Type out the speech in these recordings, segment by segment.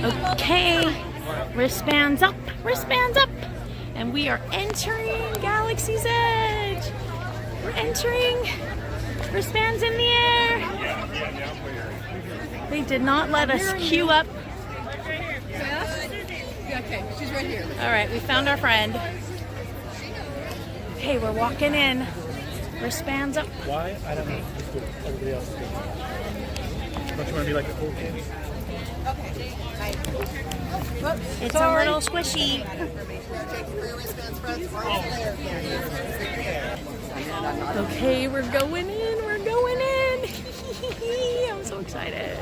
Okay, wristbands up, wristbands up. And we are entering Galaxy's Edge. We're entering. Wristbands in the air. They did not let us queue up. Okay, she's right here. All right, we found our friend. Okay, we're walking in. Wristbands up. Why? I don't know. Just do it. Everybody else do it. Don't you want to be like a cool kid? Okay. It's a little squishy. Okay, we're going in. We're going in. I'm so excited.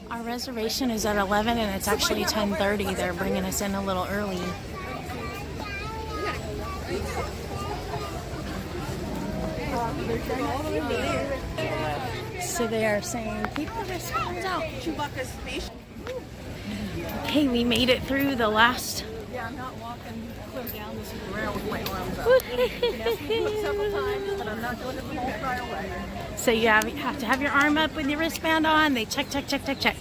Our reservation is at 11 and it's actually 10:30. They're bringing us in a little early. So they are saying, keep the wristbands out. Okay, we made it through the last. Yeah, I'm not walking clear down this rail with my arms up. You can ask me to do it several times, but I'm not doing it the whole entire way. So you have to have your arm up with your wristband on. They check, check, check, check, check.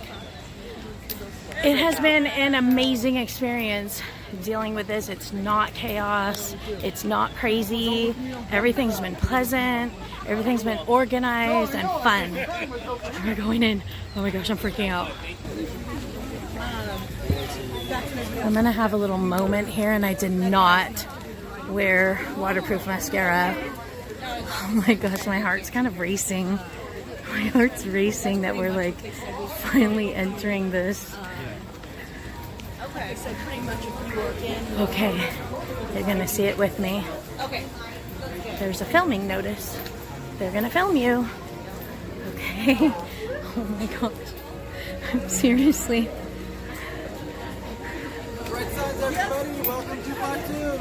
It has been an amazing experience dealing with this. It's not chaos. It's not crazy. Everything's been pleasant. Everything's been organized and fun. We're going in. Oh my gosh, I'm freaking out. I'm gonna have a little moment here, and I did not wear waterproof mascara. Oh my gosh, my heart's kind of racing. My heart's racing that we're like finally entering this. Okay, so pretty much if you work in. Okay, they're gonna see it with me. Okay. There's a filming notice. They're gonna film you. Okay. Oh my gosh. I'm seriously. Right sides, everybody. Welcome to Batuu.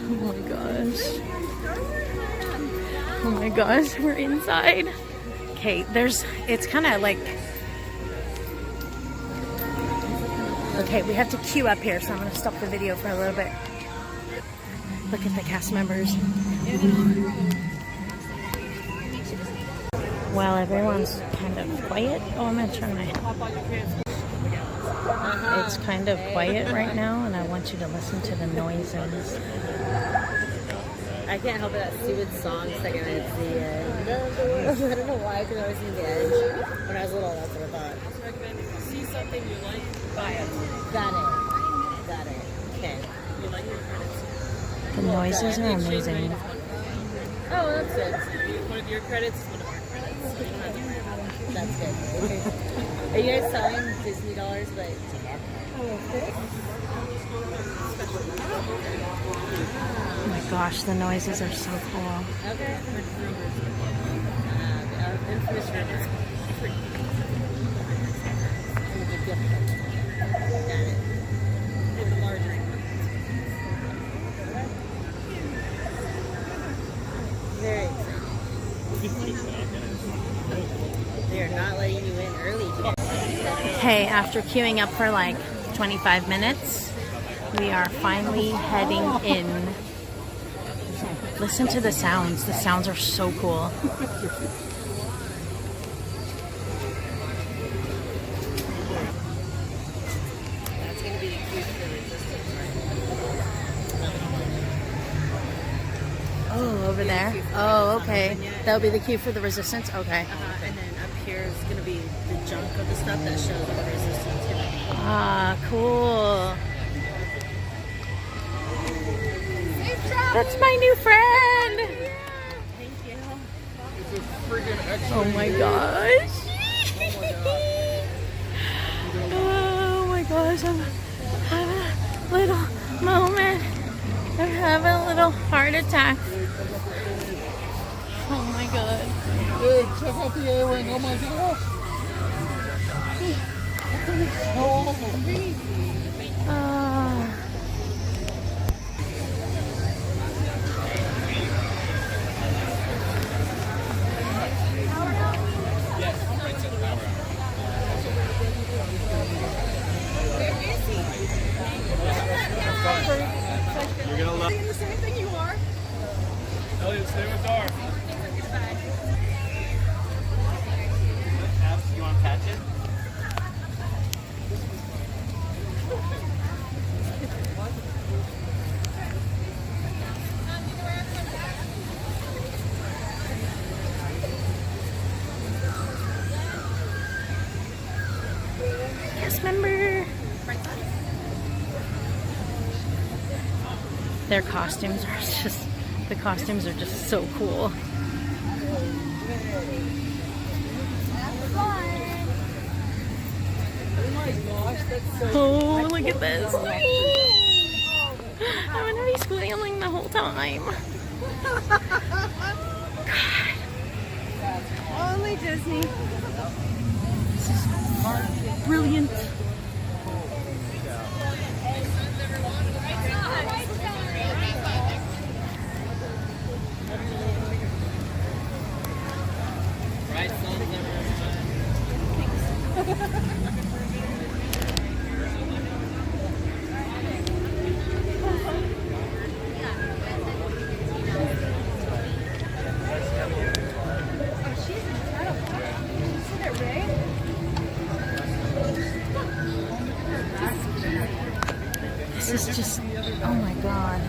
Oh my gosh. Oh my gosh, we're inside. Okay, it's kind of like, okay, we have to queue up here, so I'm going to stop the video for a little bit. Look at the cast members. While everyone's kind of quiet. Oh, I'm going to turn my... It's kind of quiet right now, and I want you to listen to the noises. I can't help it, that stupid song second it's the end. I don't know why, because I was in the edge. When I was little, that's what I thought. See something you like, buy it. Got it. Okay. You like your credits. The noises are amazing. Oh, that's good. One of your credits is one of our credits. So you don't have to worry about it. That's good. Are you guys selling Disney dollars? But Oh my gosh, the noises are so cool. okay. Infamous credits. Got it. In the larger one. Very exciting. They're not letting you in early today. Okay, after queuing up for like 25 minutes, we are finally heading in. Listen to the sounds. The sounds are so cool. That's going to be the cue for the resistance, right? Oh, over there. Oh, okay. That'll be the cue for the resistance. Okay. And then up here is going to be the junk of the stuff that shows what the resistance is going to be. Ah, cool. That's my new friend. Thank you. Oh my gosh. Oh my gosh. I'm having a little moment. I'm having a little heart attack. Oh my god. Dude, check out the A-Wing. Oh my gosh. You're gonna love. The same thing you are. Elliot, stay with Dar. want to catch it? Yes, member. Their costumes are just, the costumes are just so cool. Oh, look at this. I'm gonna be squealing the whole time. God. Only Disney. This is brilliant. Right, sons, This is just, oh my God.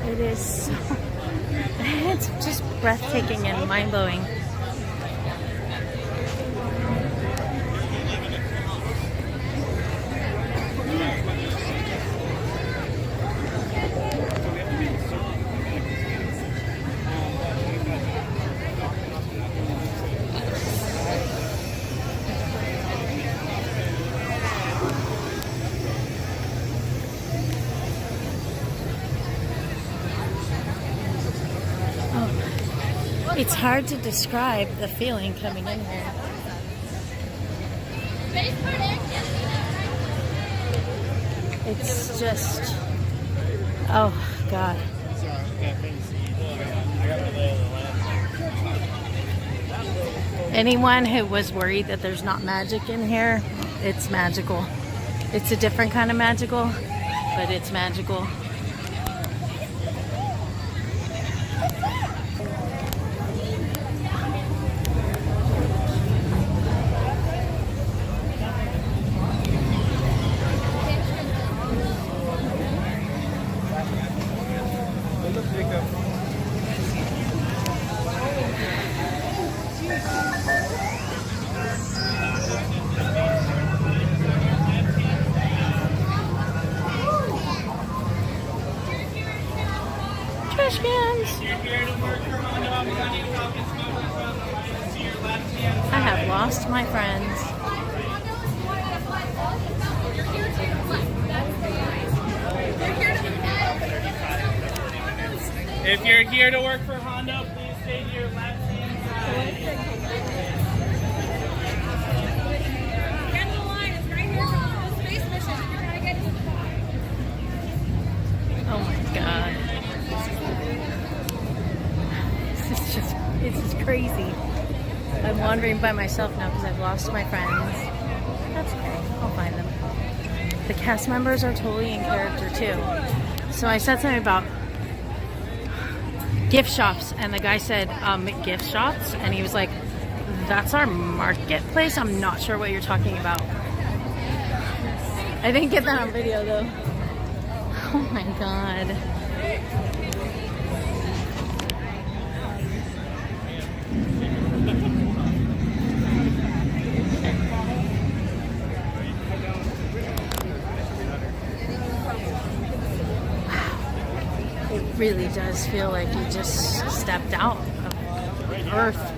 It is so, it's just breathtaking and mind-blowing. It's hard to describe the feeling coming in here. It's just, oh God. Anyone who was worried that there's not magic in here, it's magical. It's a different kind of magical, but it's magical. Trash cans. I have lost my friends. If you're here to work for Honda, please stay to your left hand side. Get in the line. It's right here for the space mission. You're gonna get to the car. Oh my God. This is crazy. I'm wandering by myself now because I've lost my friends. That's okay. I'll find them. The cast members are totally in character too. So I said something about gift shops, and the guy said, gift shops? And he was like, that's our marketplace? I'm not sure what you're talking about. I didn't get that on video though. Oh my God. It really does feel like you just stepped out of Earth.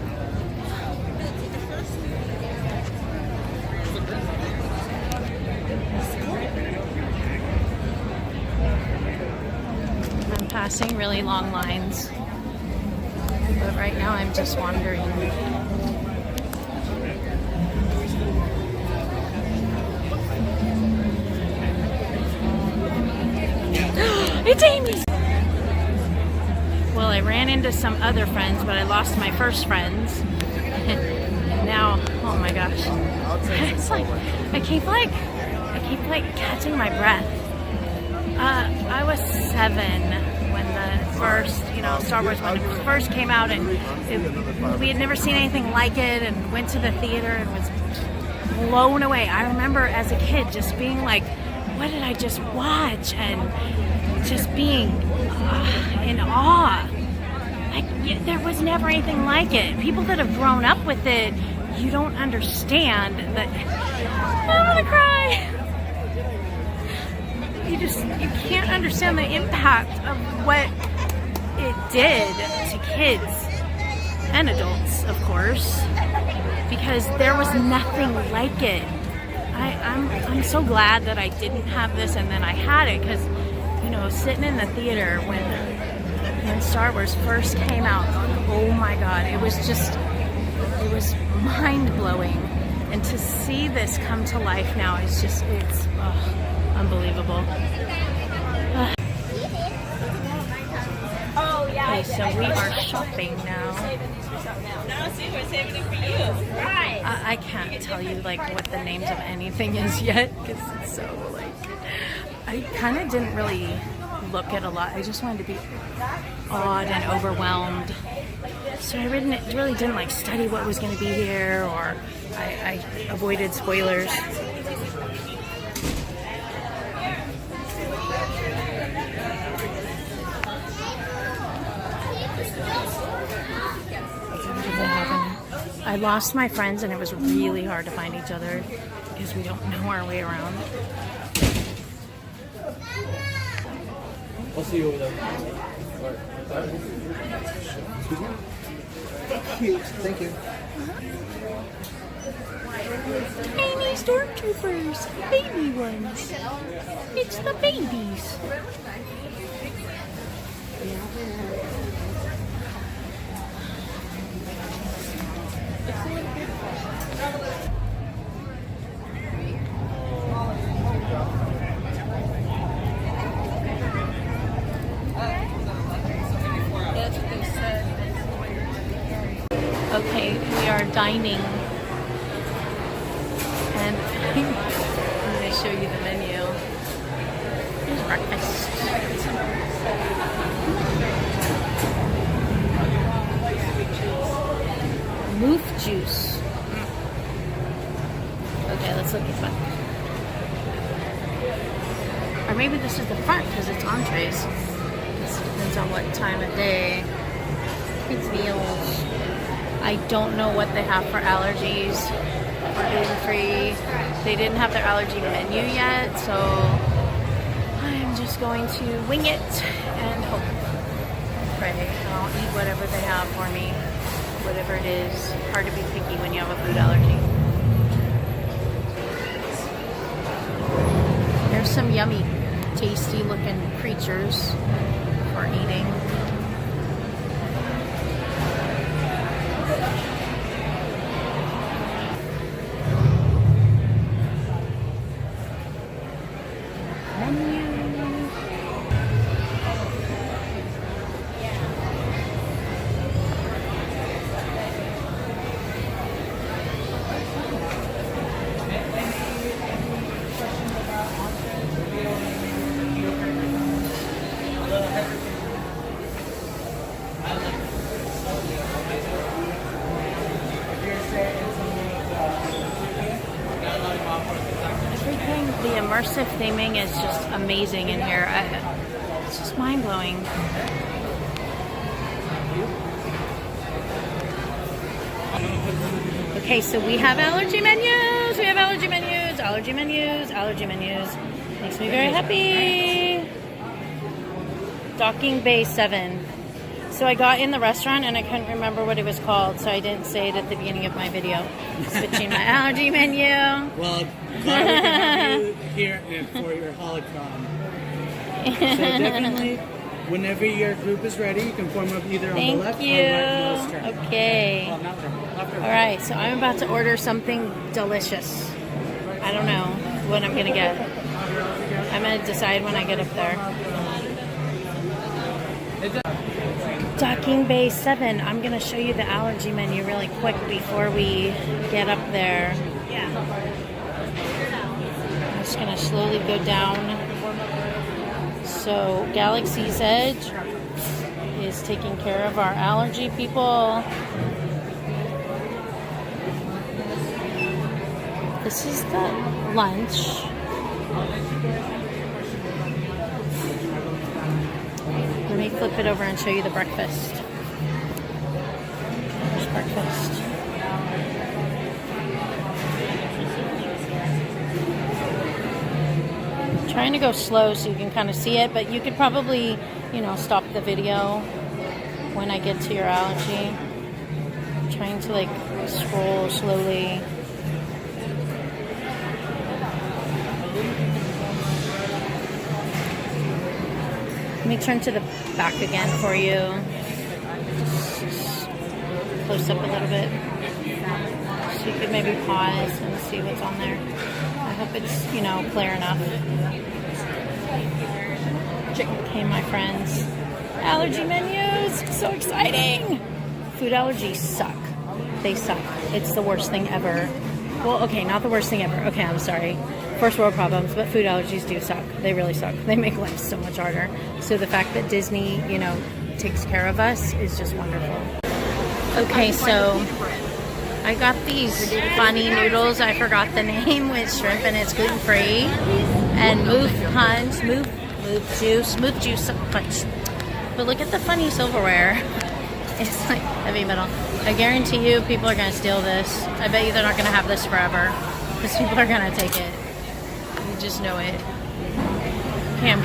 passing really long lines. But right now I'm just wandering. It's Amy! Well, I ran into some other friends, but I lost my first friends. Now, oh my gosh. It's like, I keep catching my breath. I was 7 when the first, Star Wars, when it first came out, and we had never seen anything like it, and went to the theater and was blown away. I remember as a kid just being like, what did I just watch? And just being in awe. There was never anything like it. People that have grown up with it, you don't understand that. I'm gonna cry. You can't understand the impact of what it did to kids and adults, of course, because there was nothing like it. I'm so glad that I didn't have this and then I had it, because sitting in the theater when Star Wars first came out, oh my God, it was mind-blowing. And to see this come to life now is it's unbelievable. Oh yeah. Okay, so we are shopping now. No, see, we're saving it for you. Right. I can't tell you what the names of anything is yet, because it's so I kind of didn't really look at a lot. I just wanted to be awed and overwhelmed. So I really didn't study what was going to be here, or I avoided spoilers. I lost my friends, and it was really hard to find each other because we don't know our way around. I'll see you over there. Cute. Thank you. Tiny stormtroopers, baby ones. It's the babies. Okay, we are dining, and I'm going to show you the menu. Here's breakfast. Moof juice. Okay, let's look at that. Or maybe this is the front because it's entrees. This depends on what time of day. It's meals. I don't know what they have for allergies or gluten-free. They didn't have their allergy menu yet, so I'm just going to wing it and hope. Pray. I'll eat whatever they have for me, whatever it is. Hard to be picky when you have a food allergy. There's some yummy, tasty-looking creatures for eating. The immersive theming is just amazing in here. It's just mind-blowing. Okay, so we have allergy menus. We have allergy menus, allergy menus, allergy menus. Makes me very happy. Docking Bay 7. So I got in the restaurant and I couldn't remember what it was called, so I didn't say it at the beginning of my video. Switching my allergy menu. Well, glad we can have you here for your holocron. So definitely Whenever your group is ready, you can form up either on the Thank left you. or rightmost turn. Okay. Well, not turn, left or All right, so I'm about to order something delicious. I don't know what I'm gonna get. I'm gonna decide when I get up there. Docking Bay 7. I'm gonna show you the allergy menu really quick before we get up there. I'm just gonna slowly go down. So Galaxy's Edge is taking care of our allergy people. This is the lunch. Let me flip it over and show you the breakfast. There's breakfast. I'm trying to go slow so you can kind of see it, but you could probably, you know, stop the video when I get to your allergy. I'm trying to like scroll slowly. Let me turn to the back again for you. Just close up a little bit. So you could maybe pause and see what's on there. I hope it's, you know, clear enough. Okay, my friends. Allergy menus! So exciting! Food allergies suck. They suck. It's the worst thing ever. Well, okay, not the worst thing ever. Okay, I'm sorry. First world problems, but food allergies do suck. They really suck. They make life so much harder. So the fact that Disney, you know, takes care of us is just wonderful. Okay, so I got these funny noodles. I forgot the name with shrimp and it's gluten-free. And move juice punch. But look at the funny silverware. It's like heavy metal. I guarantee you people are going to steal this. I bet you they're not going to have this forever. Because people are going to take it. You just know it. Okay, I'm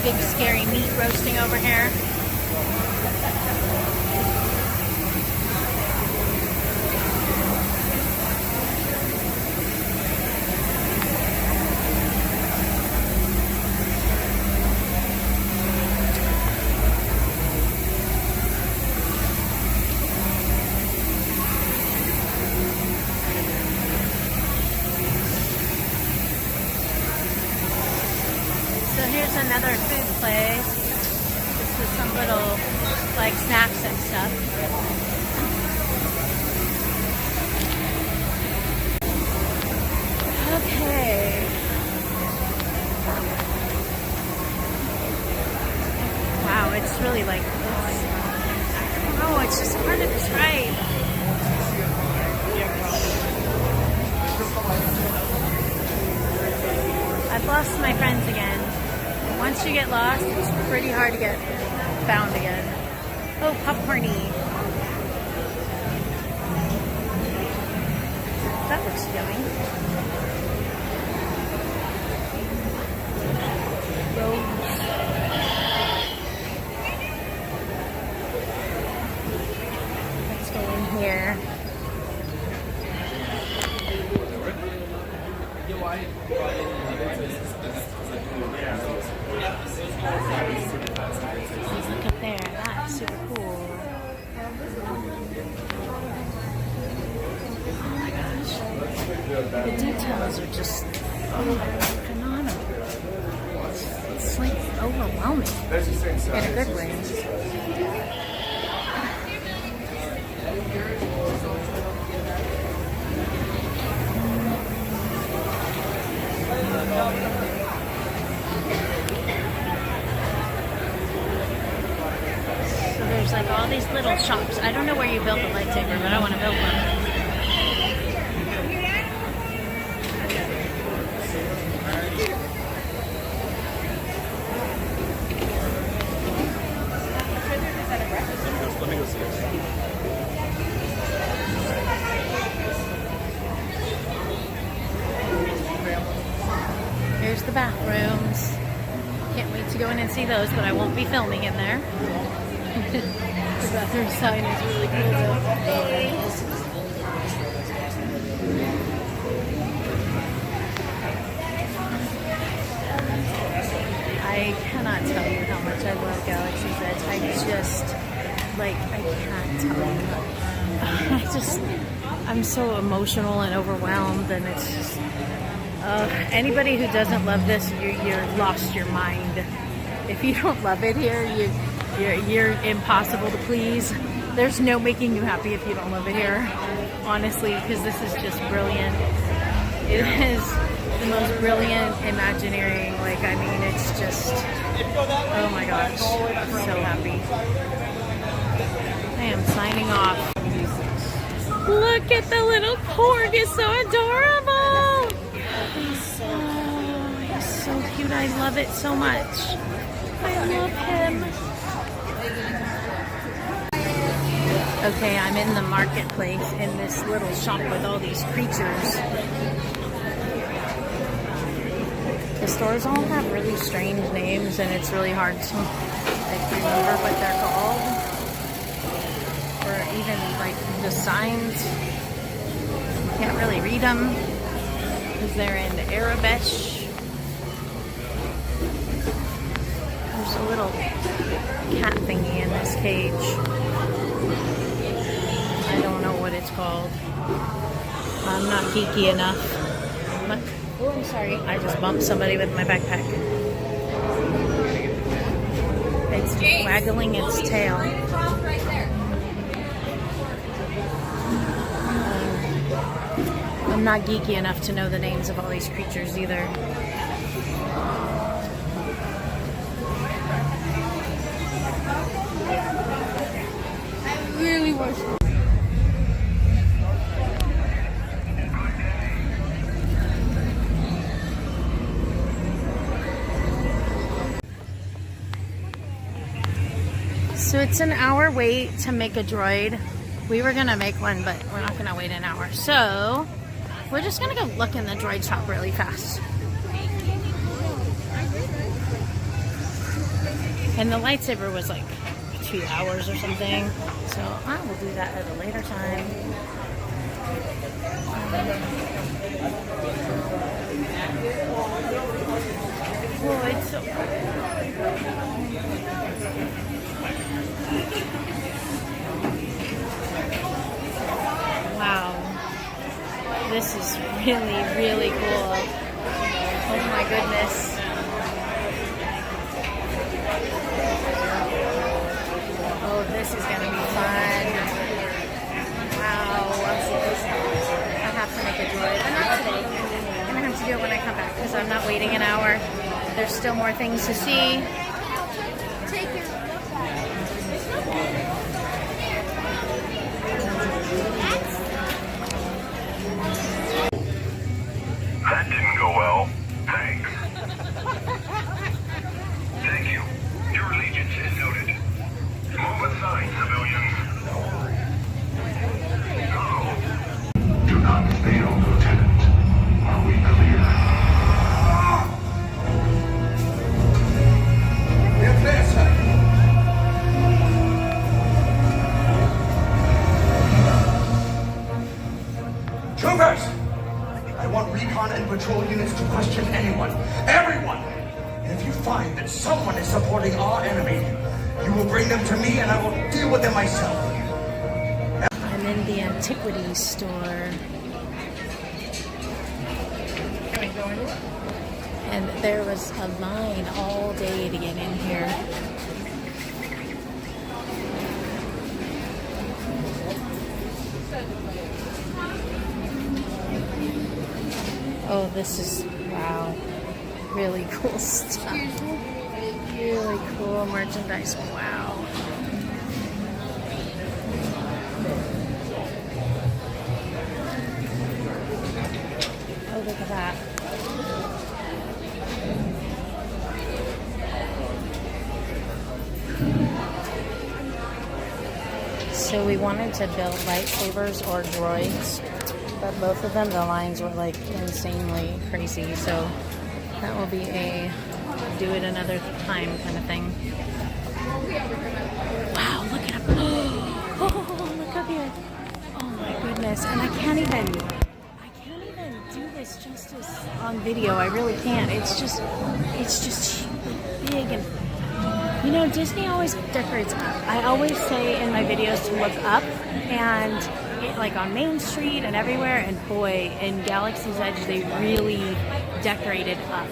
big scary meat roasting over here. So here's another food place. This is some little like snacks and stuff. Okay. Wow, it's really like this. Oh, it's just hard to describe. I've lost my friends again. Once you get lost, it's pretty hard to get found again. Oh, popcorny. That looks yummy. Rose. Let's go in here. Look up there, that's super cool. Oh my gosh. The details are just phenomenal. It's like overwhelming in a good way. little shops. I don't know where you built the lightsaber, but I want to build one. Let me go see it. Here's the bathrooms. Can't wait to go in and see those, but I won't be filming in there. The bathroom sign is really cool though. I cannot tell you how much I love Galaxy's Edge. I can't tell you. I'm so emotional and overwhelmed, and it's just, anybody who doesn't love this, you're lost your mind. If you don't love it here, you're impossible to please. There's no making you happy if you don't love it here, honestly, because this is just brilliant. It is the most brilliant Imagineering. It's just, oh my gosh, I'm so happy. I am signing off. Look at the little porg, it's so adorable. Oh, he's so cute, I love it so much. I love him. Okay, I'm in the marketplace in this little shop with all these creatures. The stores all have really strange names, and it's really hard to remember what they're called. Or even the signs. You can't really read them because they're in Arabic. There's a little cat thingy in this cage. I don't know what it's called. I'm not geeky enough. Oh, I'm sorry. I just bumped somebody with my backpack. It's waggling its tail. I'm not geeky enough to know the names of all these creatures either. I really want to. So it's an hour wait to make a droid. We were gonna make one, but we're not gonna wait an hour. So we're just gonna go look in the droid shop really fast. And the lightsaber was like 2 hours or something. So I will do that at a later time. Oh, it's so wow. This is really, really cool. Oh my goodness. Oh, this is gonna be fun. Wow. I have to make a droid, but not today. I'm gonna have to do it when I come back because I'm not waiting an hour. There's still more things to see. Take it. That didn't go well. Thanks. Thank you. Your allegiance is noted. Move aside, civilians. Do not fail, Lieutenant. Are we clear? We're clear, sir. Troopers! I want recon and patrol units to question anyone, everyone! And if you find that someone is supporting our enemy, you will bring them to me and I will deal with them myself. I'm in the antiquities store. And there was a line all day to get in here. Oh, this is, wow, really cool stuff. Really cool merchandise, wow. wanted to build lightsabers or droids, but both of them, the lines were like insanely crazy. So that will be a do it another time kind of thing. Wow, look at him. Oh, look up here. Oh my goodness. And I can't even do this justice on video. I really can't. It's just big. And you know, Disney always decorates up. I always say in my videos to look up, and like on Main Street and everywhere, and boy, in Galaxy's Edge they really decorated up.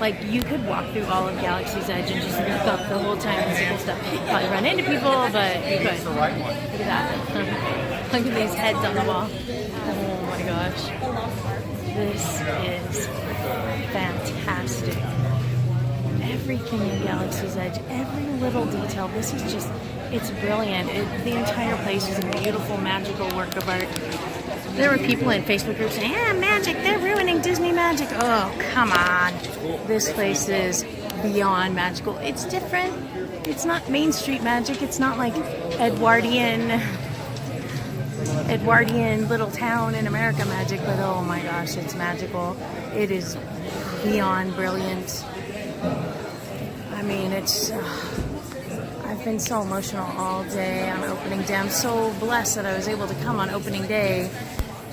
Like, you could walk through all of Galaxy's Edge and just look up the whole time and see cool stuff. You'd probably run into people, but you could. Look at that. Look at these heads on the wall. Oh my gosh. This is fantastic. Everything in Galaxy's Edge, every little detail, this is just, it's brilliant. The entire place is a beautiful, magical work of art. There were people in Facebook groups saying, yeah, magic, they're ruining Disney magic. Oh, come on. This place is beyond magical. It's different. It's not Main Street magic. It's not like Edwardian little town in America magic, but oh my gosh, it's magical. It is beyond brilliant. I mean, it's... I've been so emotional all day on opening day. I'm so blessed that I was able to come on opening day.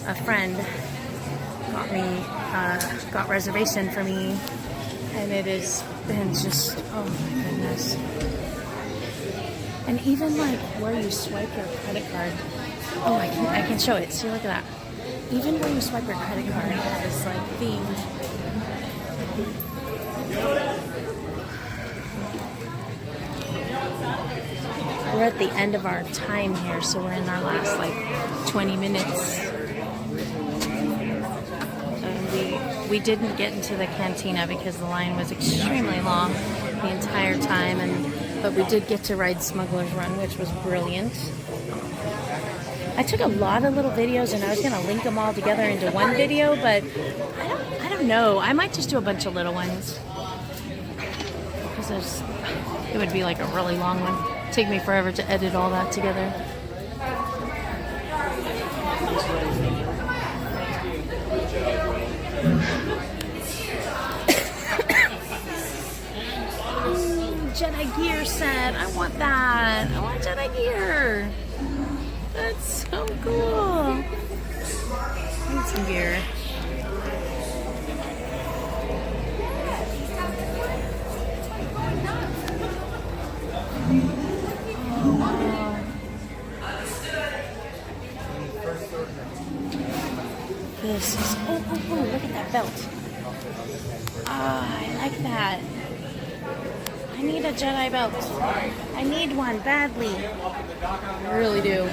A friend got reservation for me, and it has been just, oh my goodness. And even like where you swipe your credit card, oh, I can show it. See, look at that. Even where you swipe your credit card is like themed. We're at the end of our time here, so we're in our last like 20 minutes. We didn't get into the cantina because the line was extremely long the entire time, but we did get to ride Smuggler's Run, which was brilliant. I took a lot of little videos, and I was going to link them all together into one video, but I don't know. I might just do a bunch of little ones because it would be like a really long one. It'd take me forever to edit all that together. Jedi gear set. I want that. I want Jedi gear. That's so cool. I need some gear. This is, oh, look at that belt. I like that. I need a Jedi belt. I need one badly. I really do.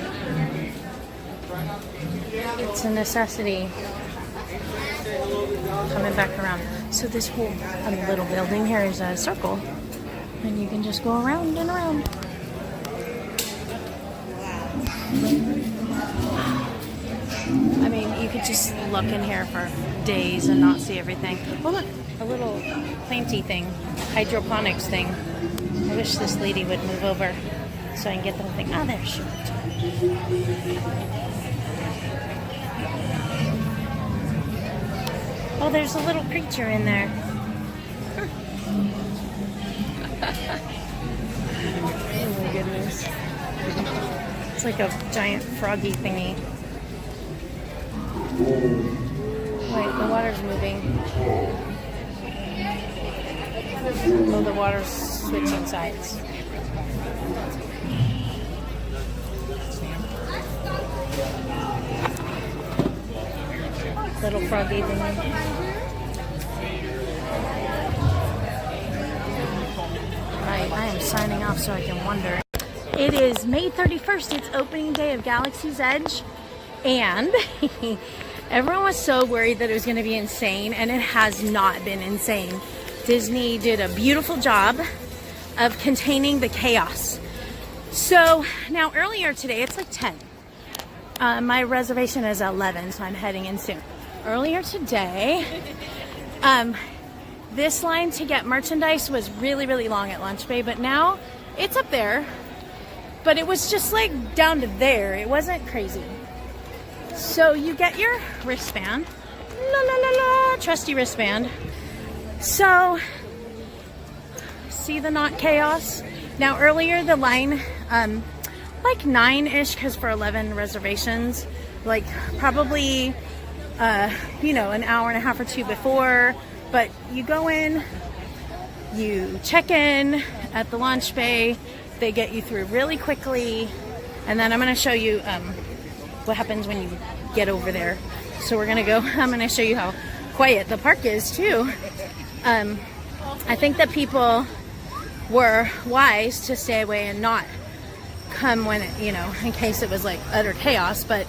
It's a necessity. Coming back around. So this whole little building here is a circle, and you can just go around and around. I mean, you could just look in here for days and not see everything. Oh look, a little planty thing, hydroponics thing. I wish this lady would move over so I can get the whole thing. Oh, there she went. Oh, there's a little creature in there. Oh my goodness. It's like a giant froggy thingy. Wait, the water's moving. Oh, the water's switching sides. Little froggy thingy. I am signing off so I can wonder. It is May 31st. It's opening day of Galaxy's Edge. And everyone was so worried that it was going to be insane, and it has not been insane. Disney did a beautiful job of containing the chaos. So now earlier today, it's like 10. My reservation is 11, so I'm heading in soon. Earlier today, this line to get merchandise was really, really long at Lunch Bay, but now it's up there. but it was just like down to there. It wasn't crazy. So you get your wristband, la la la la, trusty wristband. So see the not chaos. Now earlier the line, like 9-ish, because for 11 reservations, like probably, you know, an hour and a half or two before. But you go in, you check in at the launch bay. They get you through really quickly, and then I'm going to show you what happens when you get over there. So we're going to go, I'm going to show you how quiet the park is too. I think that people were wise to stay away and not come when it, you know, in case it was like utter chaos, but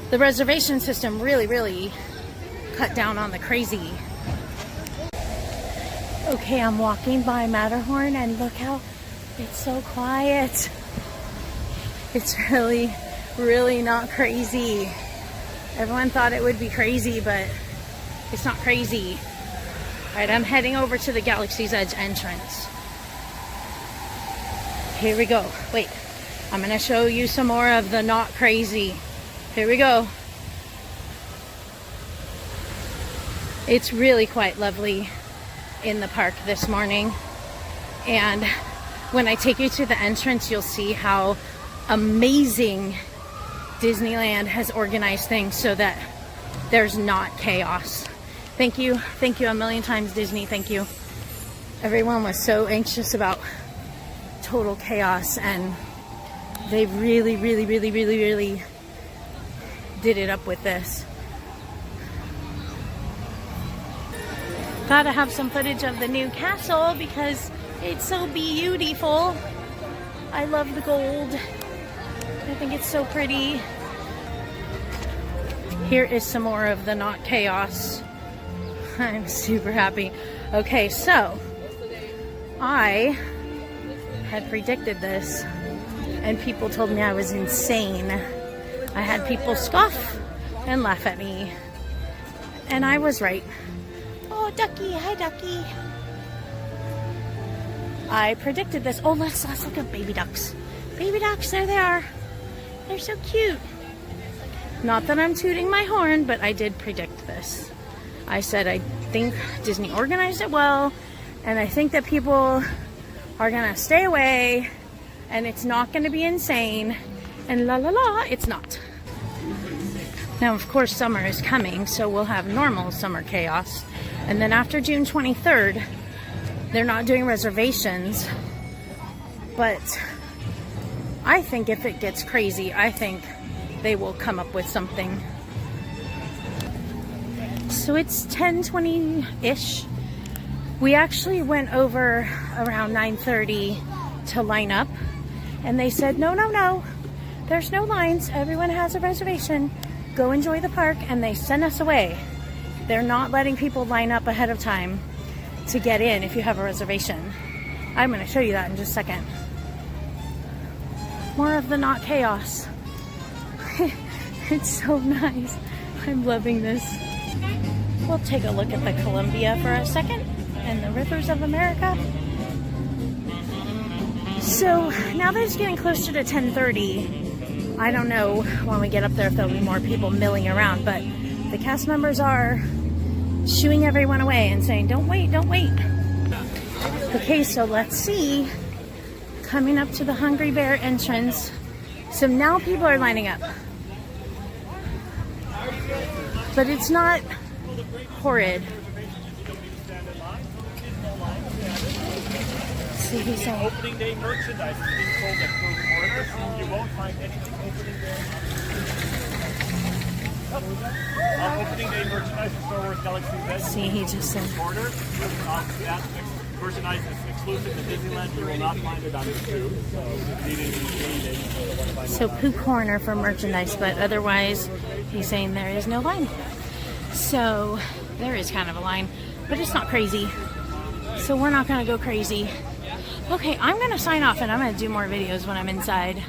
the reservation system really cut down on the crazy. Okay, I'm walking by Matterhorn and look how it's so quiet. It's really not crazy. Everyone thought it would be crazy, but it's not crazy. All right, I'm heading over to the Galaxy's Edge entrance. Here we go. Wait, I'm gonna show you some more of the not crazy. Here we go. It's really quite lovely in the park this morning. And when I take you to the entrance, you'll see how amazing Disneyland has organized things so that there's not chaos. Thank you a million times, Disney. Thank you. Everyone was so anxious about total chaos, and they really did it up with this. Gotta have some footage of the new castle because it's so beautiful. I love the gold. I think it's so pretty. Here is some more of the not chaos. I'm super happy. Okay, so I had predicted this and people told me I was insane. I had people scoff and laugh at me, and I was right. Oh, Ducky, hi Ducky. I predicted this. Oh, let's look at baby ducks. Baby ducks, there they are. They're so cute. Not that I'm tooting my horn, but I did predict this. I said I think Disney organized it well, and I think that people are gonna stay away, and it's not gonna be insane, and la la la, it's not. Now, of course, summer is coming, so we'll have normal summer chaos. And then after June 23rd, they're not doing reservations, but I think if it gets crazy, I think they will come up with something. So it's 10:20-ish. We actually went over around 9:30 to line up, and they said, no, there's no lines. Everyone has a reservation. Go enjoy the park, and they sent us away. They're not letting people line up ahead of time to get in if you have a reservation. I'm going to show you that in just a second. More of the not chaos. It's so nice. I'm loving this. We'll take a look at the Columbia for a second and the rivers of America. So now that it's getting closer to 10:30, I don't know when we get up there if there'll be more people milling around, but the cast members are shooing everyone away and saying, don't wait, don't wait. Okay, so let's see. Coming up to the Hungry Bear entrance. So now people are lining up. But it's not horrid. See, he's saying Opening day merchandise is being sold at Food Corner. You won't find anything opening day. Opening day merchandise in Star Wars Galaxy's Edge. See, he just said. Corner. That merchandise is exclusive to Disneyland. You will not find it on Batuu. So Pooh Corner for merchandise, but otherwise he's saying there is no line. So there is kind of a line, but it's not crazy. So we're not gonna go crazy. Okay, I'm gonna sign off and I'm gonna do more videos when I'm inside.